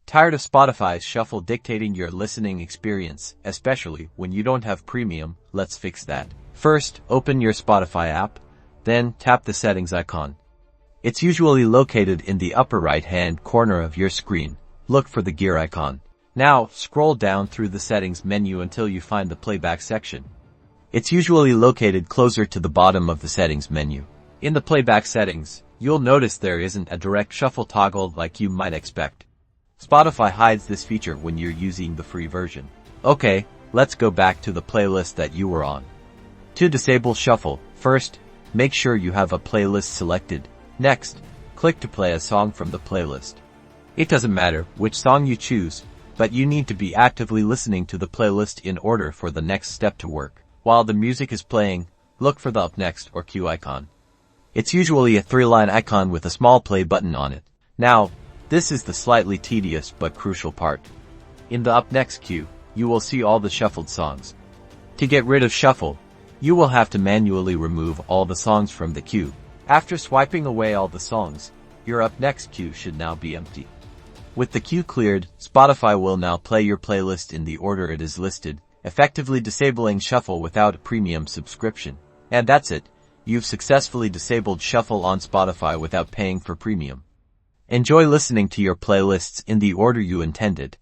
Tired of Spotify's shuffle dictating your listening experience, especially when you don't have premium? Let's fix that. First, open your Spotify app, then tap the settings icon. It's usually located in the upper right-hand corner of your screen. Look for the gear icon. Now, scroll down through the settings menu until you find the playback section. It's usually located closer to the bottom of the settings menu. In the playback settings, you'll notice there isn't a direct shuffle toggle like you might expect. Spotify hides this feature when you're using the free version. Okay, let's go back to the playlist that you were on. To disable shuffle, first, make sure you have a playlist selected. Next, click to play a song from the playlist. It doesn't matter which song you choose, but you need to be actively listening to the playlist in order for the next step to work. While the music is playing, look for the Up Next or Cue icon. It's usually a 3-line icon with a small play button on it. Now, this is the slightly tedious but crucial part. In the Up Next queue, you will see all the shuffled songs. To get rid of shuffle, you will have to manually remove all the songs from the queue. After swiping away all the songs, your Up Next queue should now be empty. With the queue cleared, Spotify will now play your playlist in the order it is listed, effectively disabling shuffle without a premium subscription. And that's it. You've successfully disabled shuffle on Spotify without paying for premium. Enjoy listening to your playlists in the order you intended.